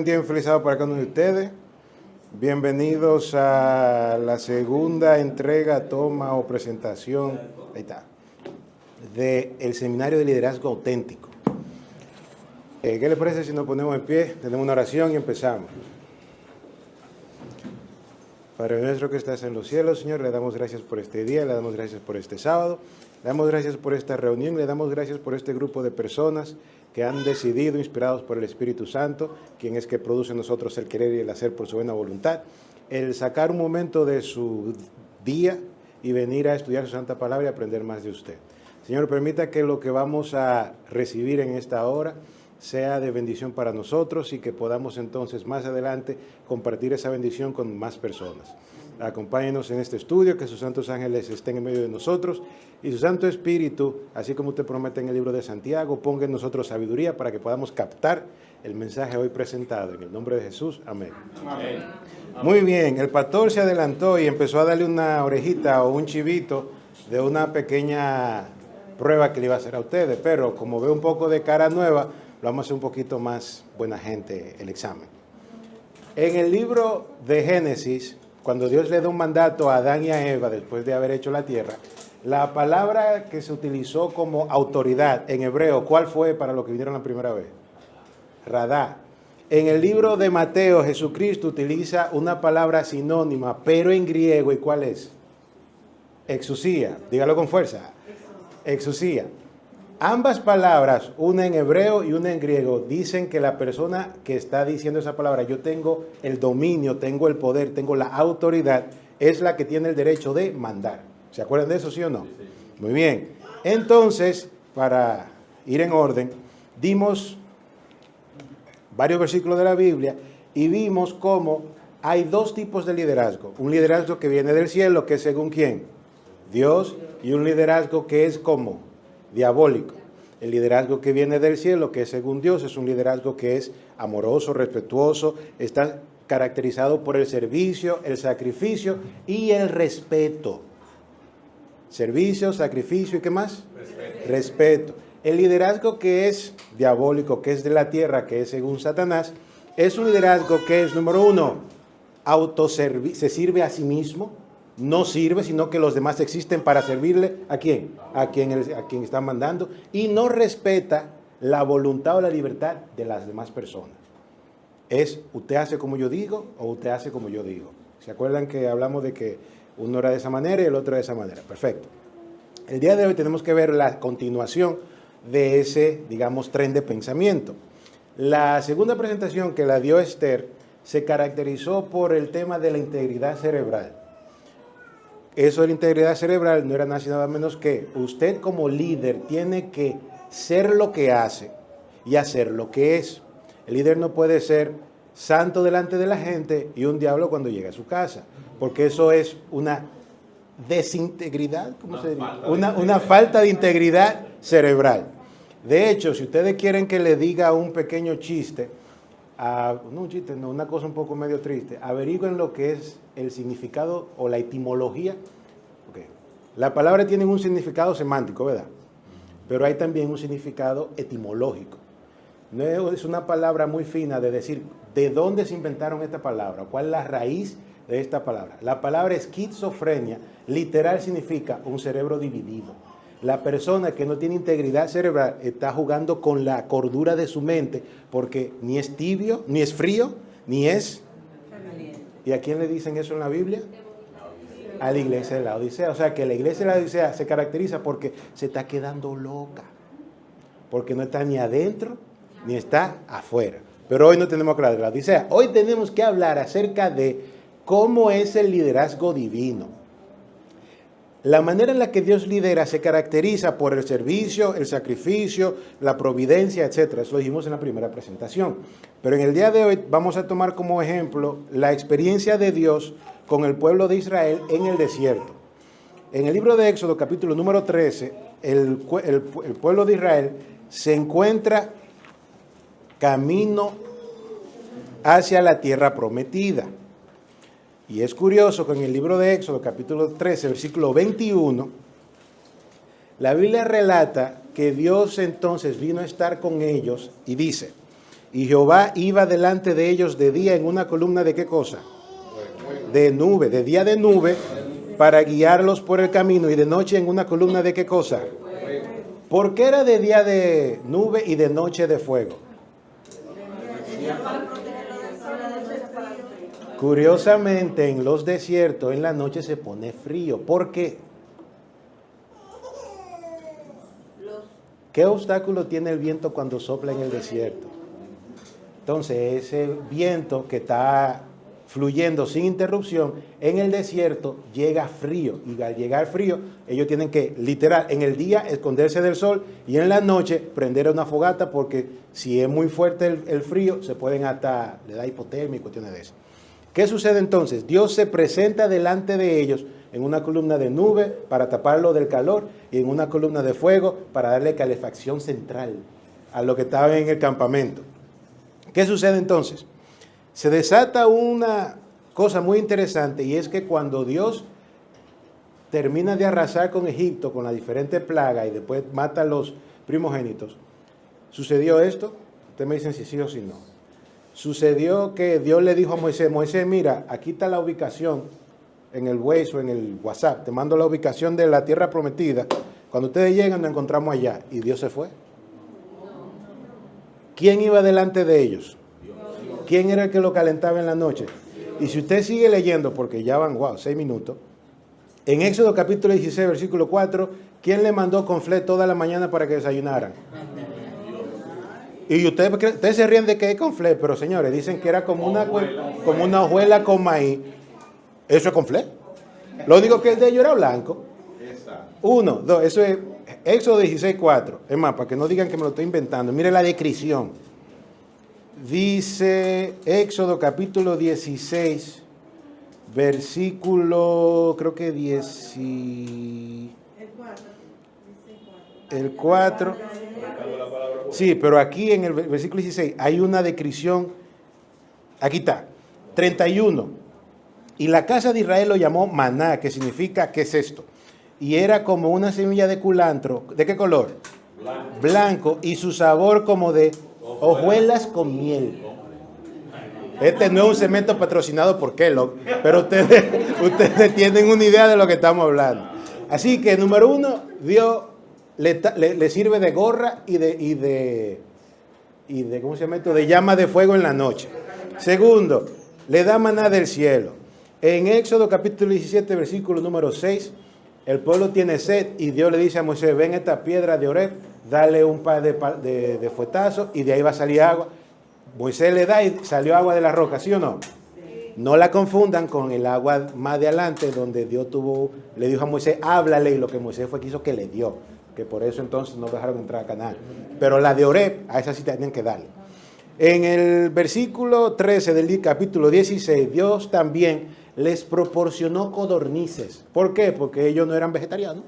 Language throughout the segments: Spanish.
buen día, feliz sábado para cada uno de ustedes. Bienvenidos a la segunda entrega, toma o presentación, ahí está, del Seminario de Liderazgo Auténtico. ¿Qué les parece si nos ponemos en pie, tenemos una oración y empezamos? Padre nuestro que estás en los cielos, Señor, le damos gracias por este día, le damos gracias por este sábado, le damos gracias por esta reunión, le damos gracias por este grupo de personas que han decidido, inspirados por el Espíritu Santo, quien es que produce en nosotros el querer y el hacer por su buena voluntad, el sacar un momento de su día y venir a estudiar su santa palabra y aprender más de usted. Señor, permita que lo que vamos a recibir en esta hora sea de bendición para nosotros y que podamos entonces más adelante compartir esa bendición con más personas. Acompáñenos en este estudio, que sus santos ángeles estén en medio de nosotros y su Santo Espíritu, así como usted promete en el libro de Santiago, ponga en nosotros sabiduría para que podamos captar el mensaje hoy presentado. En el nombre de Jesús, amén. Amén. Muy bien, el pastor se adelantó y empezó a darle una orejita o un chivito de una pequeña prueba que le iba a hacer a ustedes, pero como veo un poco de cara nueva, lo vamos a hacer un poquito más buena gente el examen. En el libro de Génesis, cuando Dios le da un mandato a Adán y a Eva después de haber hecho la tierra, la palabra que se utilizó como autoridad en hebreo, ¿cuál fue para los que vinieron la primera vez? Radá. En el libro de Mateo, Jesucristo utiliza una palabra sinónima, pero en griego, ¿y cuál es? Exusía. Dígalo con fuerza. Exusía. Ambas palabras, una en hebreo y una en griego, dicen que la persona que está diciendo esa palabra, yo tengo el dominio, tengo el poder, tengo la autoridad, es la que tiene el derecho de mandar. ¿Se acuerdan de eso, sí o no? Sí. Muy bien. Entonces, para ir en orden, dimos varios versículos de la Biblia y vimos cómo hay dos tipos de liderazgo. Un liderazgo que viene del cielo, que es según quién? Dios, y un liderazgo que es como diabólico. El liderazgo que viene del cielo, que es según Dios, es un liderazgo que es amoroso, respetuoso, está caracterizado por el servicio, el sacrificio y el respeto. Servicio, sacrificio y ¿qué más? Respeto. El liderazgo que es diabólico, que es de la tierra, que es según Satanás, es un liderazgo que es, número uno, se sirve a sí mismo, no sirve, sino que los demás existen para servirle ¿a quién? A quien está mandando, y no respeta la voluntad o la libertad de las demás personas. Es usted hace como yo digo o usted hace como yo digo. ¿Se acuerdan que hablamos de que uno era de esa manera y el otro de esa manera? Perfecto. El día de hoy tenemos que ver la continuación de ese, digamos, tren de pensamiento. La segunda presentación que la dio Esther se caracterizó por el tema de la integridad cerebral. Eso de la integridad cerebral no era nada menos que usted como líder tiene que ser lo que hace y hacer lo que es. El líder no puede ser santo delante de la gente y un diablo cuando llega a su casa, porque eso es una desintegridad, ¿cómo se diría? Una falta de integridad cerebral. De hecho, si ustedes quieren que le diga un pequeño chiste, una cosa un poco medio triste, averigüen lo que es el significado o la etimología. Okay. La palabra tiene un significado semántico, ¿verdad? Pero hay también un significado etimológico. No es una palabra muy fina de decir de dónde se inventaron esta palabra, cuál es la raíz de esta palabra. La palabra esquizofrenia literal significa un cerebro dividido. La persona que no tiene integridad cerebral está jugando con la cordura de su mente porque ni es tibio, ni es frío, ni es caliente. ¿Y a quién le dicen eso en la Biblia? A la iglesia de la Odisea. O sea que la iglesia de la Odisea se caracteriza porque se está quedando loca, porque no está ni adentro ni está afuera. Pero hoy no tenemos que hablar de la Odisea. Hoy tenemos que hablar acerca de cómo es el liderazgo divino. La manera en la que Dios lidera se caracteriza por el servicio, el sacrificio, la providencia, etc. Eso lo dijimos en la primera presentación. Pero en el día de hoy vamos a tomar como ejemplo la experiencia de Dios con el pueblo de Israel en el desierto. En el libro de Éxodo, capítulo número 13, el pueblo de Israel se encuentra camino hacia la tierra prometida. Y es curioso que en el libro de Éxodo, capítulo 13, versículo 21, la Biblia relata que Dios entonces vino a estar con ellos y dice, Y Jehová iba delante de ellos de día en una columna de ¿qué cosa? De nube, de día de nube, para guiarlos por el camino, y de noche en una columna de ¿qué cosa? ¿Por qué era de día de nube y de noche de fuego? Curiosamente, en los desiertos, en la noche se pone frío. ¿Por qué? ¿Qué obstáculo tiene el viento cuando sopla en el desierto? Entonces, ese viento que está fluyendo sin interrupción, en el desierto llega frío. Y al llegar frío, ellos tienen que, literal, en el día esconderse del sol y en la noche prender una fogata, porque si es muy fuerte el frío, se pueden hasta, le da hipotermia y cuestiones de eso. ¿Qué sucede entonces? Dios se presenta delante de ellos en una columna de nube para taparlo del calor y en una columna de fuego para darle calefacción central a lo que estaba en el campamento. ¿Qué sucede entonces? Se desata una cosa muy interesante, y es que cuando Dios termina de arrasar con Egipto con las diferentes plagas y después mata a los primogénitos, ¿sucedió esto? Ustedes me dicen si sí o si no. Sucedió que Dios le dijo a Moisés, Moisés, mira, aquí está la ubicación en el Waze o en el WhatsApp, te mando la ubicación de la tierra prometida, cuando ustedes llegan nos encontramos allá, y Dios se fue. ¿Quién iba delante de ellos? ¿Quién era el que lo calentaba en la noche? Y si usted sigue leyendo, porque ya van, 6 minutos, en Éxodo capítulo 16, versículo 4, ¿quién le mandó conflé toda la mañana para que desayunaran? Y ustedes se ríen de que es conflé, pero señores, dicen que era como una hojuela con maíz. ¿Eso es conflé? Lo único que el de ellos era blanco. 1, 2, eso es Éxodo 16, 4. Es más, para que no digan que me lo estoy inventando, mire la descripción. Dice Éxodo capítulo 16, versículo, creo que 10, el 4. Sí, pero aquí en el versículo 16 hay una descripción, aquí está, 31. Y la casa de Israel lo llamó maná, que significa, ¿qué es esto? Y era como una semilla de culantro, ¿de qué color? Blanco, y su sabor como de hojuelas con miel. Este no es un cemento patrocinado por Kellogg, pero ustedes tienen una idea de lo que estamos hablando. Así que, número 1, Dios le sirve de gorra y de ¿cómo se llama esto? De llama de fuego en la noche. Segundo, le da maná del cielo. En Éxodo capítulo 17, versículo número 6, el pueblo tiene sed y Dios le dice a Moisés, ven esta piedra de Oreb, dale un par de fuetazos y de ahí va a salir agua. Moisés le da y salió agua de la roca, ¿sí o no? No la confundan con el agua más de adelante, donde Dios le dijo a Moisés, háblale, y lo que Moisés fue que hizo que le dio, que por eso entonces no dejaron entrar a Canaán. Pero la de Oreb, a esa sí tenían que darle. En el versículo 13 del capítulo 16, Dios también les proporcionó codornices. ¿Por qué? Porque ellos no eran vegetarianos,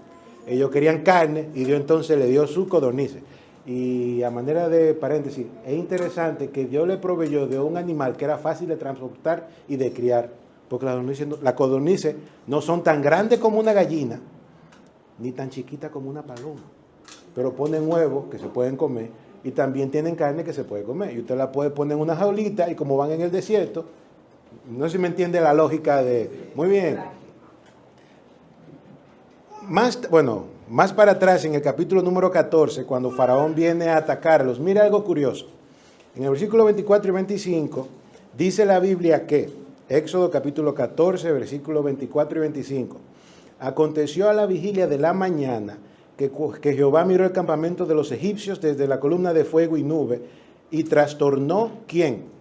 ellos querían carne, y Dios entonces le dio sus codornices. Y a manera de paréntesis, es interesante que Dios le proveyó de un animal que era fácil de transportar y de criar, porque las codornices no son tan grandes como una gallina, ni tan chiquitas como una paloma, pero ponen huevos que se pueden comer, y también tienen carne que se puede comer, y usted la puede poner en una jaulita, y como van en el desierto, no sé si me entiende la lógica de... Muy bien. Más para atrás, en el capítulo número 14, cuando Faraón viene a atacarlos, mira algo curioso. En el versículo 24 y 25, dice la Biblia que, Éxodo capítulo 14, versículo 24 y 25, aconteció a la vigilia de la mañana que Jehová miró el campamento de los egipcios desde la columna de fuego y nube y trastornó, ¿quién?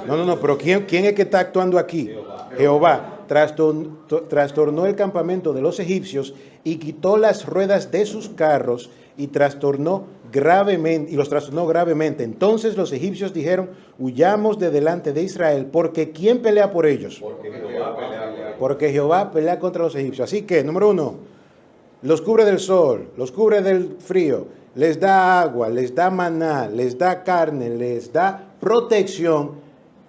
No, pero ¿quién es que está actuando aquí? Jehová. Trastornó el campamento de los egipcios y quitó las ruedas de sus carros y los trastornó gravemente. Entonces los egipcios dijeron, huyamos de delante de Israel, porque ¿quién pelea por ellos? Porque Jehová pelea contra los egipcios. Así que, número 1, los cubre del sol, los cubre del frío, les da agua, les da maná, les da carne, les da protección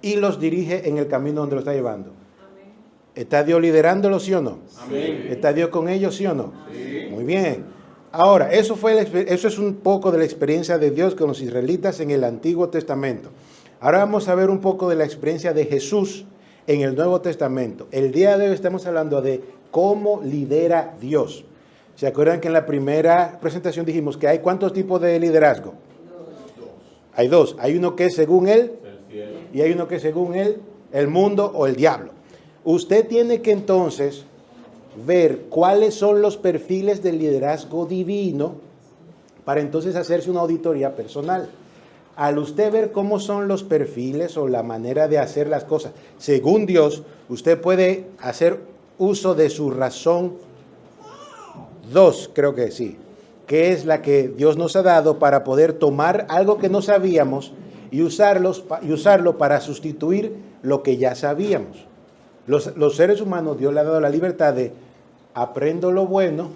y los dirige en el camino donde lo está llevando. ¿Está Dios liderándolos, sí o no? Amén. ¿Está Dios con ellos, sí o no? Sí. Muy bien. Ahora, eso es un poco de la experiencia de Dios con los israelitas en el Antiguo Testamento. Ahora vamos a ver un poco de la experiencia de Jesús en el Nuevo Testamento. El día de hoy estamos hablando de cómo lidera Dios. ¿Se acuerdan que en la primera presentación dijimos que hay cuántos tipos de liderazgo? Hay dos. Hay uno que es según él y hay uno que es según el mundo o el diablo. Usted tiene que entonces ver cuáles son los perfiles del liderazgo divino para entonces hacerse una auditoría personal. Al usted ver cómo son los perfiles o la manera de hacer las cosas según Dios, usted puede hacer uso de su razón 2, creo que sí, que es la que Dios nos ha dado para poder tomar algo que no sabíamos y usarlo para sustituir lo que ya sabíamos. Los seres humanos, Dios le ha dado la libertad de aprendo lo bueno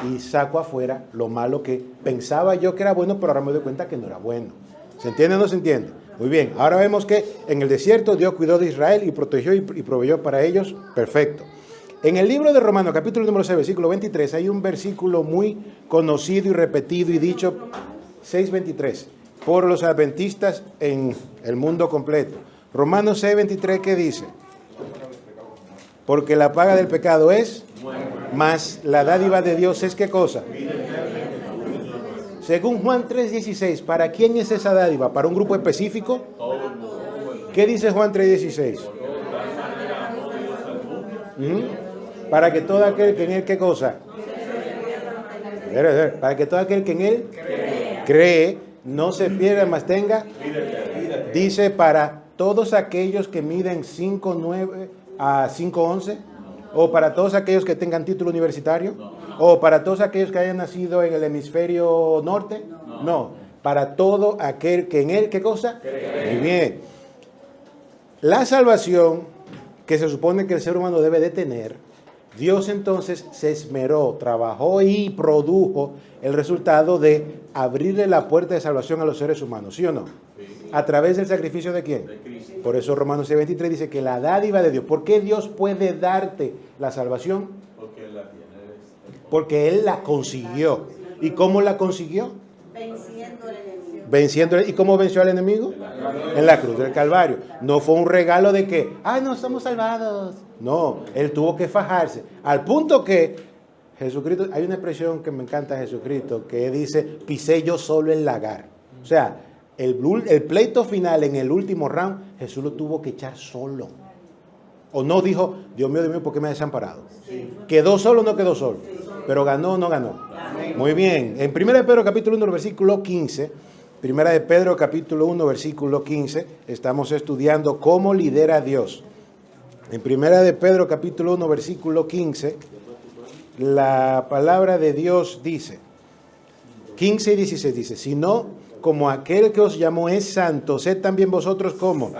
y saco afuera lo malo que pensaba yo que era bueno, pero ahora me doy cuenta que no era bueno. ¿Se entiende o no se entiende? Muy bien, ahora vemos que en el desierto Dios cuidó de Israel y protegió y proveyó para ellos. Perfecto. En el libro de Romanos, capítulo número 6, versículo 23, hay un versículo muy conocido y repetido y dicho, 6:23, por los adventistas en el mundo completo. Romanos 6:23, ¿qué dice? Porque la paga del pecado es, mas la dádiva de Dios es, ¿qué cosa? Según Juan 3:16, ¿para quién es esa dádiva? ¿Para un grupo específico? ¿Qué dice Juan 3:16? Para que todo aquel que en él, ¿qué cosa? Para que todo aquel que en él cree, no se pierda, mas tenga. Dice para todos aquellos que miden 5'9" a 5'11", o para todos aquellos que tengan título universitario, o para todos aquellos que hayan nacido en el hemisferio norte, no, para todo aquel que en él, ¿qué cosa? Muy bien. La salvación que se supone que el ser humano debe de tener, Dios entonces se esmeró, trabajó y produjo el resultado de abrirle la puerta de salvación a los seres humanos, ¿sí o no? ¿A través del sacrificio de quién? Por eso Romanos 6:23 dice que la dádiva de Dios. ¿Por qué Dios puede darte la salvación? Porque Él la tiene. Porque Él la consiguió. ¿Y cómo la consiguió? Venciendo al enemigo. ¿Y cómo venció al enemigo? En la cruz del Calvario. No fue un regalo de que, no estamos salvados. No, Él tuvo que fajarse. Al punto que Jesucristo, hay una expresión que me encanta de Jesucristo, que dice, pisé yo solo el lagar. O sea, el pleito final en el último round, Jesús lo tuvo que echar solo. O no dijo, Dios mío, ¿por qué me ha desamparado? Sí. ¿Quedó solo o no quedó solo? Sí. Pero ganó o no ganó. Amén. Muy bien. En 1 de Pedro capítulo 1, versículo 15, 1 de Pedro capítulo 1, versículo 15, estamos estudiando cómo lidera Dios. En 1 de Pedro capítulo 1, versículo 15, la palabra de Dios dice, 15 y 16 dice, sino como aquel que os llamó es santo, sed también vosotros como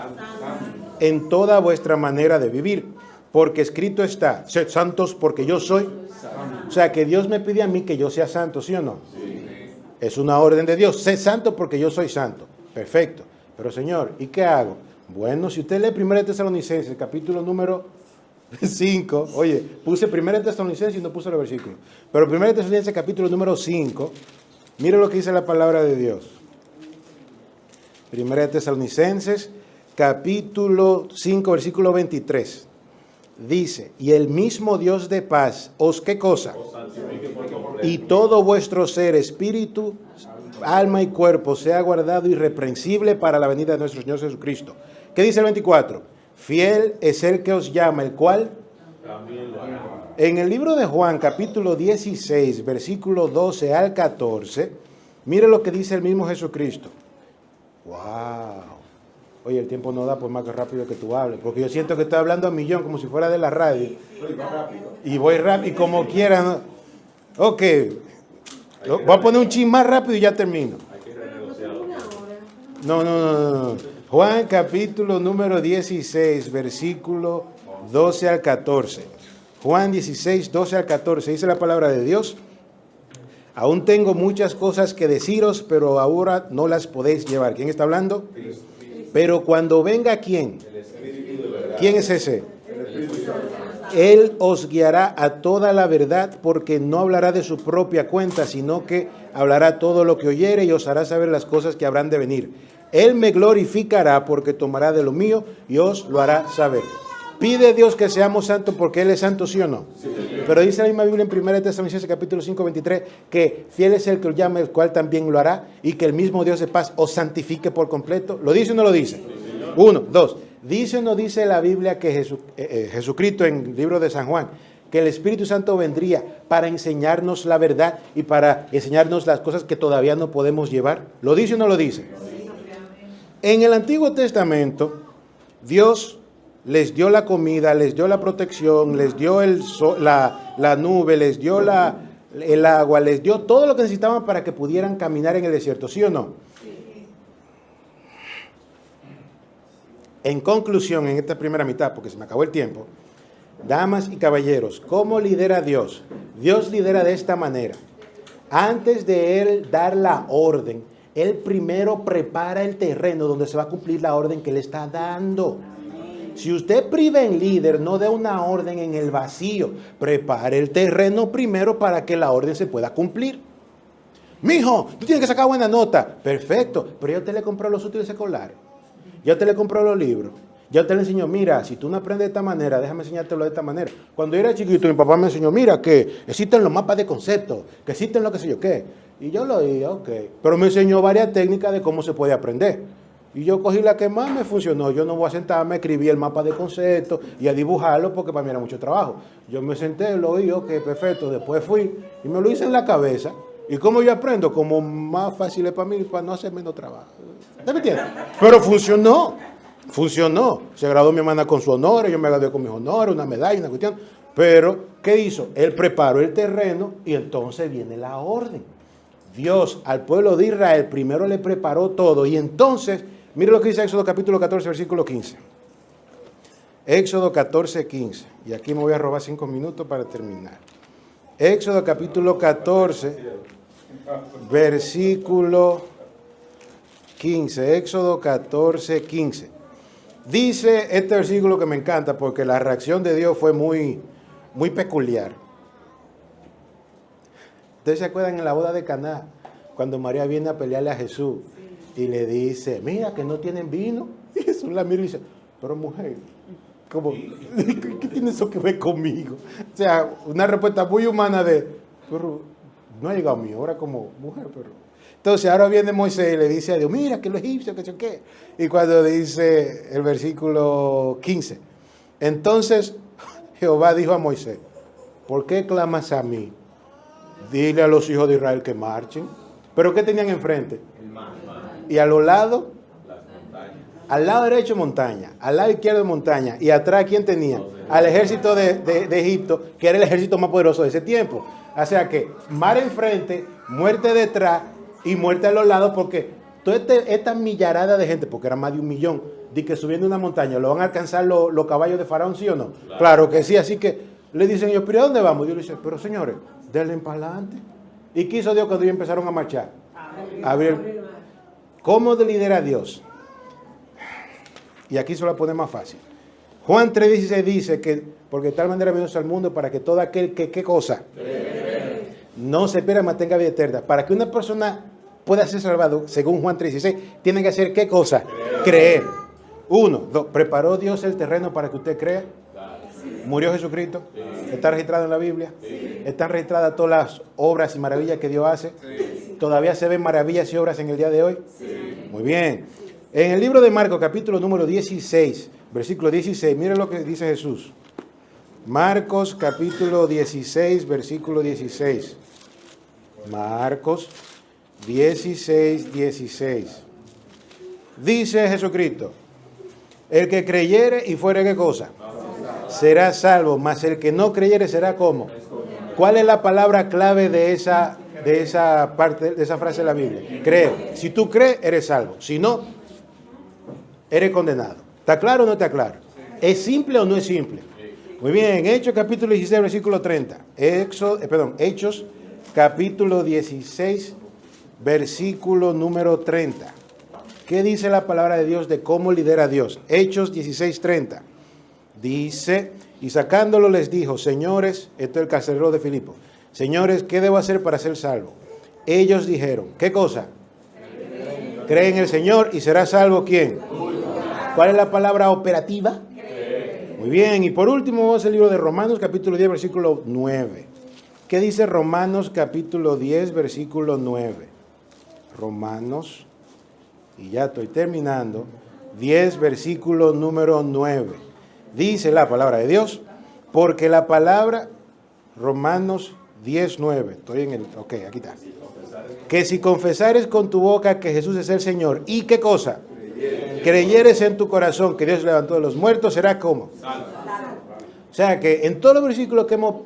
en toda vuestra manera de vivir, porque escrito está, sed santos porque yo soy santo. O sea, que Dios me pide a mí que yo sea santo, ¿sí o no? Sí. Es una orden de Dios, sed santo porque yo soy santo. Perfecto. Pero Señor, ¿y qué hago? Bueno, si usted lee 1 de Tesalonicenses, capítulo número 5, oye, puse 1 de Tesalonicenses y no puse el versículo, pero 1 de Tesalonicenses, capítulo número 5, mire lo que dice la palabra de Dios. 1 de Tesalonicenses, capítulo 5, versículo 23. Dice, y el mismo Dios de paz, ¿os qué cosa? Y todo vuestro ser, espíritu, alma y cuerpo, sea guardado irreprensible para la venida de nuestro Señor Jesucristo. ¿Qué dice el 24? Fiel es el que os llama, el cual... En el libro de Juan, capítulo 16, versículo 12 al 14, mire lo que dice el mismo Jesucristo. ¡Wow! Oye, el tiempo no da por más rápido que tú hables, porque yo siento que estoy hablando a millón, como si fuera de la radio. Y voy rápido, y como quiera, ¿no? Ok, voy a poner un chin más rápido y ya termino. No. Juan capítulo número 16, versículo 12 al 14. Juan 16, 12 al 14, dice la palabra de Dios. Aún tengo muchas cosas que deciros, pero ahora no las podéis llevar. ¿Quién está hablando? Pero cuando venga, ¿quién? ¿Quién es ese? Él os guiará a toda la verdad, porque no hablará de su propia cuenta, sino que hablará todo lo que oyere y os hará saber las cosas que habrán de venir. Él me glorificará porque tomará de lo mío y os lo hará saber. Pide Dios que seamos santos porque Él es santo, ¿sí o no? Sí. Pero dice la misma Biblia en 1 Tesalonicenses capítulo 5, 23, que fiel es el que os llama, el cual también lo hará, y que el mismo Dios de paz os santifique por completo. ¿Lo dice o no lo dice? Sí, uno, dos. ¿Dice o no dice la Biblia que Jesucristo en el libro de San Juan, que el Espíritu Santo vendría para enseñarnos la verdad y para enseñarnos las cosas que todavía no podemos llevar? ¿Lo dice o no lo dice? Sí. En el Antiguo Testamento, Dios les dio la comida, les dio la protección, les dio la nube, les dio el agua, les dio todo lo que necesitaban para que pudieran caminar en el desierto, ¿sí o no? Sí. En conclusión, en esta primera mitad, porque se me acabó el tiempo, damas y caballeros, ¿cómo lidera Dios? Dios lidera de esta manera. Antes de Él dar la orden, Él primero prepara el terreno donde se va a cumplir la orden que Él está dando. Si usted priva en líder, no dé una orden en el vacío. Prepare el terreno primero para que la orden se pueda cumplir. Mijo, tú tienes que sacar buena nota. Perfecto, pero ya usted le compró los útiles escolares. Ya usted le compró los libros. Ya usted le enseñó, mira, si tú no aprendes de esta manera, déjame enseñártelo de esta manera. Cuando yo era chiquito, mi papá me enseñó, mira, que existen los mapas de conceptos, que existen lo que sé yo qué. Y yo lo oí, ok. Pero me enseñó varias técnicas de cómo se puede aprender. Y yo cogí la que más me funcionó. Yo no voy a sentarme a escribir el mapa de conceptos y a dibujarlo porque para mí era mucho trabajo. Yo me senté, lo oí, ok, perfecto. Después fui y me lo hice en la cabeza. ¿Y cómo yo aprendo? Como más fácil es para mí, para no hacer menos trabajo. ¿Me entiendes? Pero funcionó. Funcionó. Se graduó mi hermana con su honor, yo me gradué con mis honores, una medalla, una cuestión. Pero, ¿qué hizo? Él preparó el terreno y entonces viene la orden. Dios al pueblo de Israel primero le preparó todo y entonces... Mire lo que dice Éxodo capítulo 14, versículo 15. Éxodo 14, 15. Y aquí me voy a robar 5 minutos para terminar. Éxodo capítulo 14, versículo 15. Éxodo 14, 15. Dice este versículo que me encanta porque la reacción de Dios fue muy peculiar. ¿Ustedes se acuerdan en la boda de Caná? Cuando María viene a pelearle a Jesús. Y le dice, mira que no tienen vino. Y Jesús la mira y dice, pero mujer, ¿cómo? ¿Qué tiene eso que ver conmigo? O sea, una respuesta muy humana de, pero no ha llegado mi hora como mujer, pero... Entonces ahora viene Moisés y le dice a Dios, mira que los egipcios, que sé qué. Y cuando dice el versículo 15, entonces Jehová dijo a Moisés, ¿por qué clamas a mí? Dile a los hijos de Israel que marchen. ¿Pero qué tenían enfrente? Y a los lados, al lado derecho montaña, al lado izquierdo montaña, y atrás ¿quién tenía? Al ejército de Egipto, que era el ejército más poderoso de ese tiempo. O sea que mar enfrente, muerte detrás y muerte a los lados, porque toda esta millarada de gente, porque era más de 1 millón, de que subiendo una montaña, ¿lo van a alcanzar los caballos de Faraón, sí o no? Claro que sí, así que le dicen ellos, ¿pero a dónde vamos? Dios le dice, pero señores, denle para adelante. ¿Y qué hizo Dios cuando ellos empezaron a marchar? Abrir. ¿Cómo lidera Dios? Y aquí se lo pone más fácil. Juan 3:16 dice que porque de tal manera vino al mundo para que todo aquel que, ¿qué cosa? No se pierda, mas tenga vida eterna. Para que una persona pueda ser salvado, según Juan 3:16, tiene que hacer ¿qué cosa? Creer. 1, 2, ¿preparó Dios el terreno para que usted crea? ¿Murió Jesucristo? ¿Está registrado en la Biblia? ¿Están registradas todas las obras y maravillas que Dios hace? ¿Todavía se ven maravillas y obras en el día de hoy? Sí. Muy bien. En el libro de Marcos, capítulo número 16, versículo 16, miren lo que dice Jesús. Marcos, capítulo 16, versículo 16. Marcos 16, 16. Dice Jesucristo, el que creyere y fuere ¿qué cosa? Será salvo, mas el que no creyere será ¿cómo? ¿Cuál es la palabra clave de esa parte, de esa frase de la Biblia? Creer. Si tú crees, eres salvo. Si no, eres condenado. ¿Está claro o no está claro? ¿Es simple o no es simple? Muy bien, Hechos capítulo 16, versículo 30. Hechos capítulo 16, versículo número 30. ¿Qué dice la palabra de Dios de cómo lidera Dios? Hechos 16, 30. Dice, y sacándolo les dijo, señores, esto es el carcelero de Filipo, señores, ¿qué debo hacer para ser salvo? Ellos dijeron, ¿qué cosa? Cree en el Señor y será salvo ¿quién? ¿Cuál es la palabra operativa? Muy bien, y por último vamos al libro de Romanos capítulo 10, versículo 9. ¿Qué dice Romanos capítulo 10, versículo 9? Romanos, y ya estoy terminando, 10, versículo número 9. Dice la palabra de Dios, porque la palabra, Romanos 10, 9, estoy en el, ok, aquí está. Que si confesares con tu boca que Jesús es el Señor, ¿y qué cosa? Creyeres en tu corazón que Dios levantó de los muertos, será como. O sea que en todos los versículos que hemos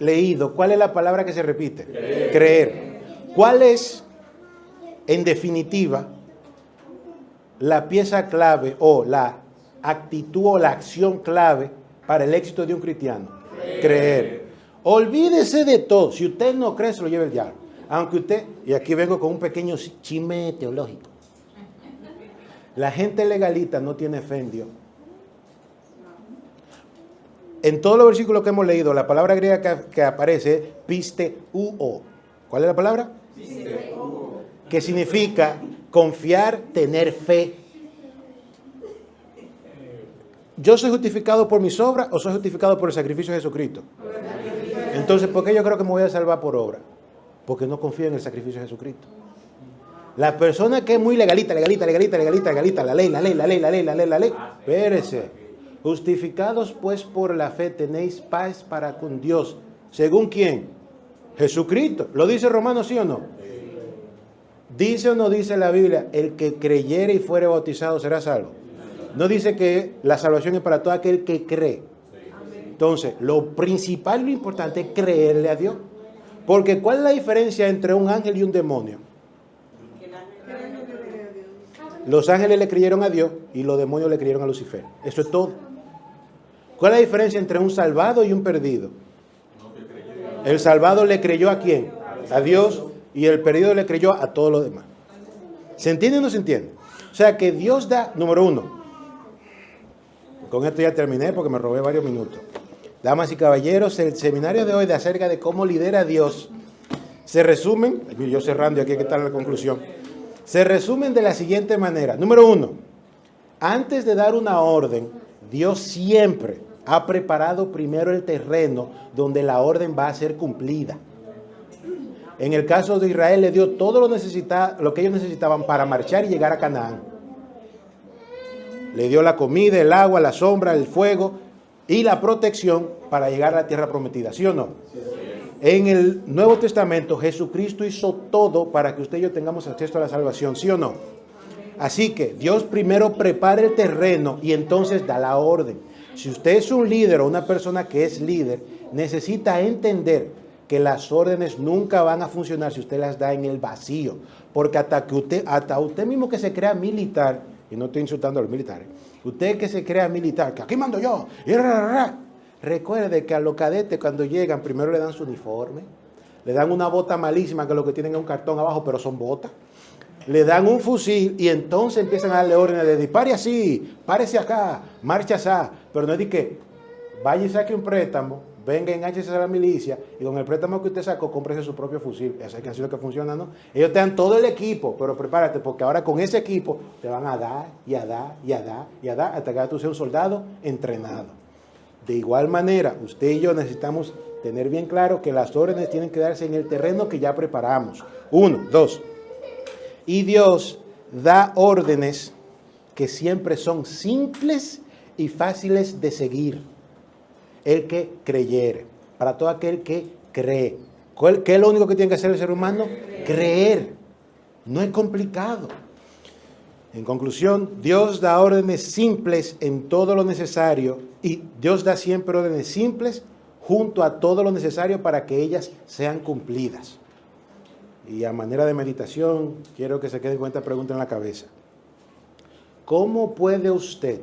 leído, ¿cuál es la palabra que se repite? Creer. ¿Cuál es, en definitiva, la pieza clave o la actitud o la acción clave para el éxito de un cristiano? Creer. Olvídese de todo. Si usted no cree, se lo lleva el diablo. Aunque usted, y aquí vengo con un pequeño chisme teológico. La gente legalita no tiene fe en Dios. En todos los versículos que hemos leído, la palabra griega que aparece es pisteuo. ¿Cuál es la palabra? Pisteuo. Que significa confiar, tener fe. ¿Yo soy justificado por mis obras o soy justificado por el sacrificio de Jesucristo? Entonces, ¿por qué yo creo que me voy a salvar por obra? Porque no confío en el sacrificio de Jesucristo. La persona que es muy legalita, la ley. Espérese. Justificados pues por la fe tenéis paz para con Dios. ¿Según quién? Jesucristo. ¿Lo dice Romanos, sí o no? ¿Dice o no dice la Biblia, el que creyere y fuere bautizado será salvo? No dice que la salvación es para todo aquel que cree. Entonces, lo principal, lo importante es creerle a Dios. Porque ¿cuál es la diferencia entre un ángel y un demonio? Los ángeles le creyeron a Dios y los demonios le creyeron a Lucifer. Eso es todo. ¿Cuál es la diferencia entre un salvado y un perdido? El salvado le creyó ¿a quién? A Dios, y el perdido le creyó a todos los demás. ¿Se entiende o no se entiende? O sea que Dios da, número uno. Con esto ya terminé porque me robé varios minutos. Damas y caballeros, el seminario de hoy de acerca de cómo lidera Dios se resumen, yo cerrando y aquí está la conclusión, se resumen de la siguiente manera. Número uno, antes de dar una orden, Dios siempre ha preparado primero el terreno donde la orden va a ser cumplida. En el caso de Israel le dio todo lo que ellos necesitaban para marchar y llegar a Canaán. Le dio la comida, el agua, la sombra, el fuego y la protección para llegar a la tierra prometida, ¿sí o no? En el Nuevo Testamento Jesucristo hizo todo para que usted y yo tengamos acceso a la salvación, ¿sí o no? Así que Dios primero prepara el terreno y entonces da la orden. Si usted es un líder o una persona que es líder, necesita entender que las órdenes nunca van a funcionar si usted las da en el vacío. Porque hasta usted mismo que se crea militar, y no estoy insultando a los militares, usted que se crea militar, que aquí mando yo, recuerde que a los cadetes cuando llegan primero le dan su uniforme, le dan una bota malísima que lo que tienen es un cartón abajo, pero son botas, le dan un fusil y entonces empiezan a darle órdenes de dispare así, párese acá, marcha así, pero no es de que vaya y saque un préstamo, venga, enganchese a la milicia y con el préstamo que usted sacó, cómprese su propio fusil. Eso es que así es lo que funciona, ¿no? Ellos te dan todo el equipo, pero prepárate, porque ahora con ese equipo te van a dar y a dar y a dar y a dar hasta que tú seas un soldado entrenado. De igual manera, usted y yo necesitamos tener bien claro que las órdenes tienen que darse en el terreno que ya preparamos. 1, 2. Y Dios da órdenes que siempre son simples y fáciles de seguir. El que creyere, para todo aquel que cree. ¿Qué es lo único que tiene que hacer el ser humano? Creer. No es complicado. En conclusión, Dios da órdenes simples en todo lo necesario y Dios da siempre órdenes simples junto a todo lo necesario para que ellas sean cumplidas. Y a manera de meditación, quiero que se queden con esta pregunta en la cabeza. ¿Cómo puede usted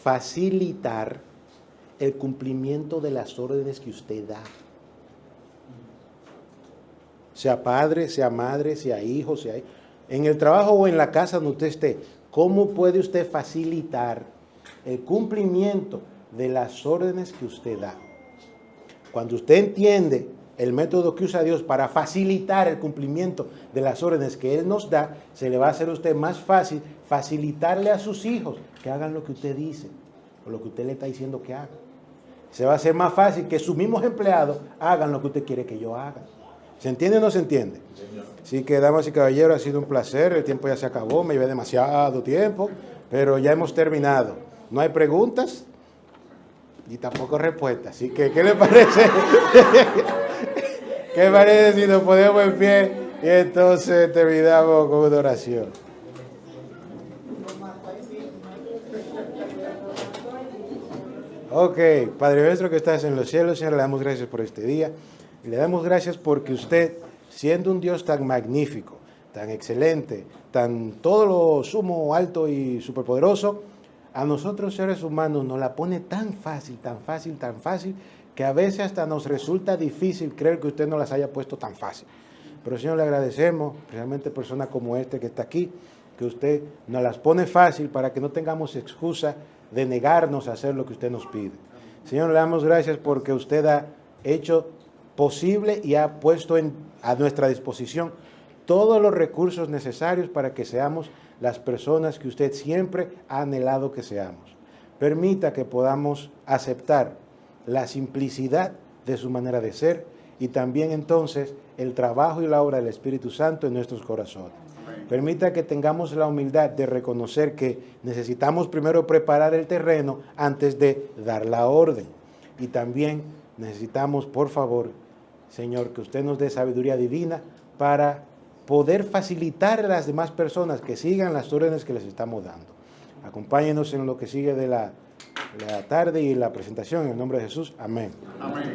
facilitar el cumplimiento de las órdenes que usted da? Sea padre, sea madre, sea hijo, sea en el trabajo o en la casa donde usted esté. ¿Cómo puede usted facilitar el cumplimiento de las órdenes que usted da. Cuando usted entiende el método que usa Dios para facilitar el cumplimiento de las órdenes que Él nos da, se le va a hacer a usted más fácil facilitarle a sus hijos que hagan lo que usted dice o lo que usted le está diciendo que hagan. Se va a hacer más fácil que sus mismos empleados hagan lo que usted quiere que ellos hagan. ¿Se entiende o no se entiende? Así que, damas y caballeros, ha sido un placer. El tiempo ya se acabó, me llevé demasiado tiempo, pero ya hemos terminado. No hay preguntas y tampoco respuestas. Así que, ¿qué le parece? ¿Qué parece si nos ponemos en pie y entonces terminamos con una oración? Ok, Padre nuestro que estás en los cielos, Señor, le damos gracias por este día. Y le damos gracias porque usted, siendo un Dios tan magnífico, tan excelente, tan todo lo sumo, alto y superpoderoso, a nosotros seres humanos nos la pone tan fácil, que a veces hasta nos resulta difícil creer que usted nos las haya puesto tan fácil. Pero Señor, le agradecemos, especialmente personas como este que está aquí, que usted nos las pone fácil para que no tengamos excusa de negarnos a hacer lo que usted nos pide. Señor, le damos gracias porque usted ha hecho posible y ha puesto a nuestra disposición todos los recursos necesarios para que seamos las personas que usted siempre ha anhelado que seamos. Permita que podamos aceptar la simplicidad de su manera de ser y también entonces el trabajo y la obra del Espíritu Santo en nuestros corazones. Permita que tengamos la humildad de reconocer que necesitamos primero preparar el terreno antes de dar la orden. Y también necesitamos, por favor, Señor, que usted nos dé sabiduría divina para poder facilitar a las demás personas que sigan las órdenes que les estamos dando. Acompáñenos en lo que sigue de la tarde y la presentación. En el nombre de Jesús. Amén. Amén.